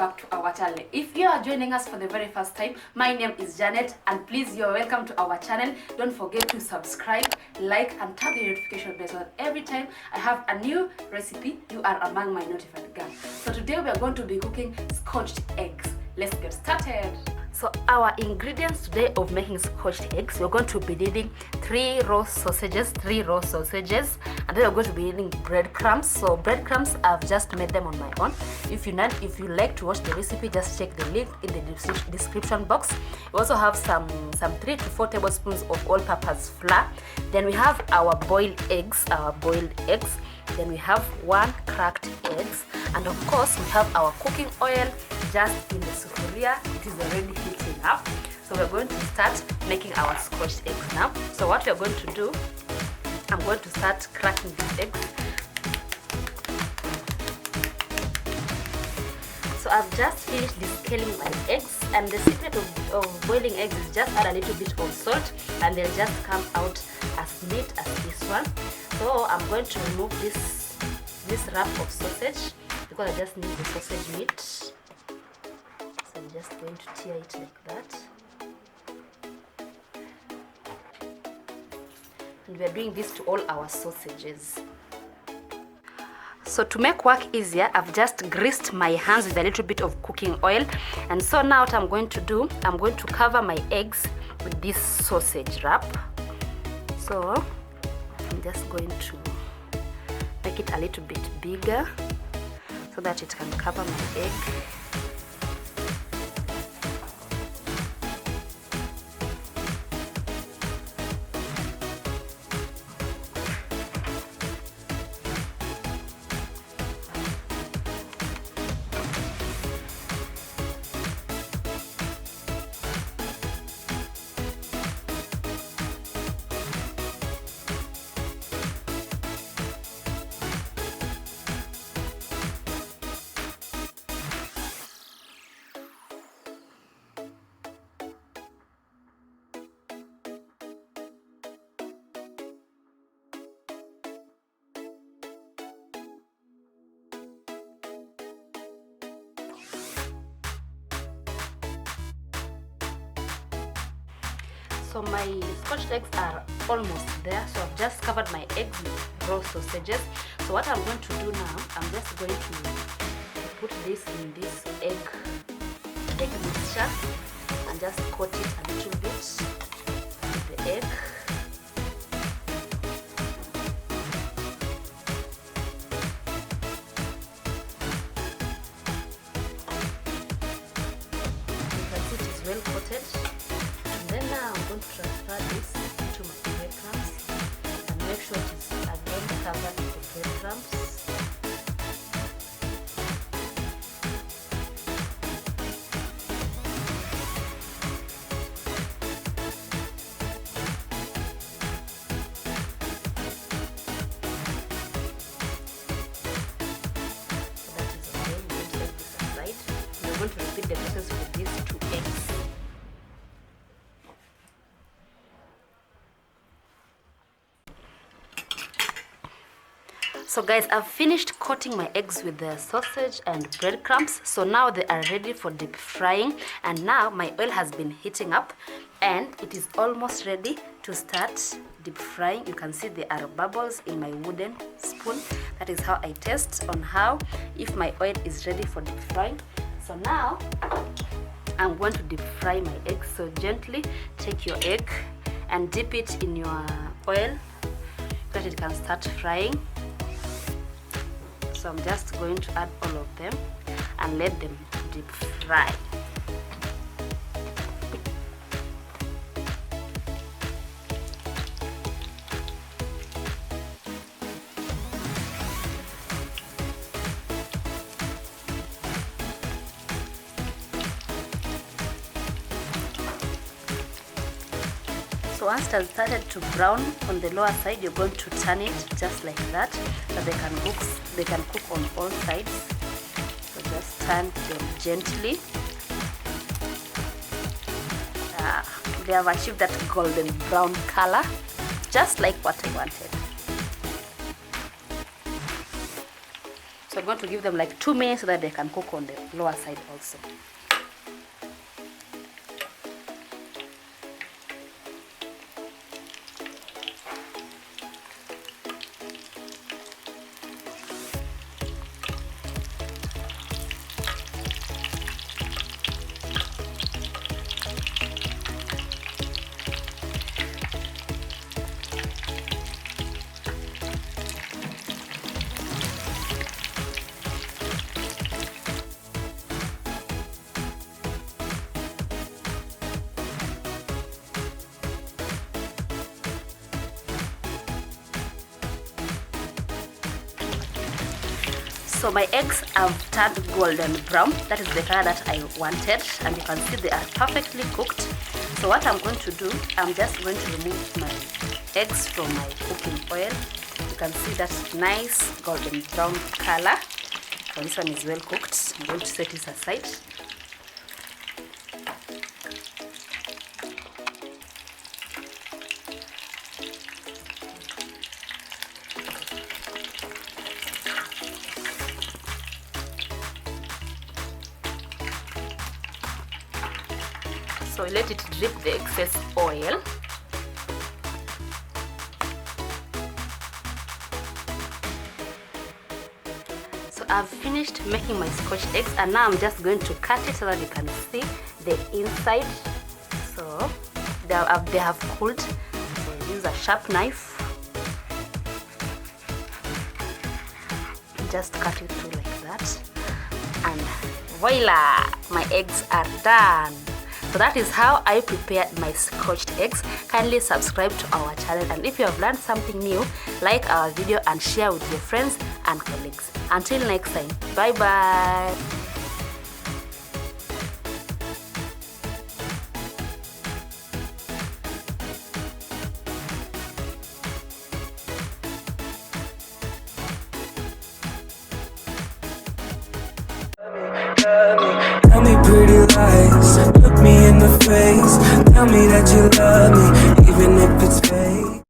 back to our channel. If you are joining us for the very first time, my name is Janet, and please, you're welcome to our channel. Don't forget to subscribe, like, and tap the notification bell so that every time I have a new recipe, you are among my notified girls. So today we are going to be cooking scotched eggs. Let's get started. So our ingredients today of making scotched eggs, we're going to be needing 3 raw sausages, and then we're going to be needing breadcrumbs. So breadcrumbs, I've just made them on my own. If you like to watch the recipe, just check the link in the description box. We also have some 3 to 4 tablespoons of all-purpose flour. Then we have our boiled eggs. Then we have 1 cracked eggs, and of course we have our cooking oil just in the sufuria. It is already heating up. So we're going to start making our scotched eggs now. So what we're going to do, I'm going to start cracking these eggs. So I've just finished descaling my eggs, and the secret of boiling eggs is just add a little bit of salt and they'll just come out as neat as this one. So I'm going to remove this wrap of sausage because I just need the sausage meat. So I'm just going to tear it like that. And we're doing this to all our sausages. So to make work easier, I've just greased my hands with a little bit of cooking oil. And so now what I'm going to do, I'm going to cover my eggs with this sausage wrap. So I'm just going to make it a little bit bigger so that it can cover my egg. So my scotched eggs are almost there. So I've just covered my eggs with raw sausages. So what I'm going to do now, I'm just going to put this in this egg mixture and just coat it a little bit with the egg. You can see it is well coated. Then now I'm going to transfer this into my breadcrumbs and make sure it is again covered with the breadcrumbs. So that is okay. We're going to let this aside. We're going to repeat the process with these 2 eggs. So guys, I've finished coating my eggs with the sausage and breadcrumbs. So now they are ready for deep frying. And now my oil has been heating up and it is almost ready to start deep frying. You can see there are bubbles in my wooden spoon. That is how I test on how if my oil is ready for deep frying. So now I'm going to deep fry my eggs. So gently take your egg and dip it in your oil so that it can start frying. So I'm just going to add all of them and let them deep fry. So once it has started to brown on the lower side, you're going to turn it just like that so they can cook on all sides. So just turn them gently. They have achieved that golden brown color, just like what I wanted. So I'm going to give them like 2 minutes so that they can cook on the lower side also. So my eggs have turned golden brown. That is the color that I wanted, and you can see they are perfectly cooked. So what I'm going to do, I'm just going to remove my eggs from my cooking oil. You can see that nice golden brown color. So this one is well cooked. I'm going to set this aside. So let it drip the excess oil. So I've finished making my scotch eggs, and now I'm just going to cut it so that you can see the inside. So they have cooled. So use a sharp knife. Just cut it through like that. And voila! My eggs are done. So that is how I prepared my scotched eggs. Kindly subscribe to our channel, and if you have learned something new, like our video and share with your friends and colleagues. Until next time, bye bye. Tell me pretty lies, look me in the face. Tell me that you love me, even if it's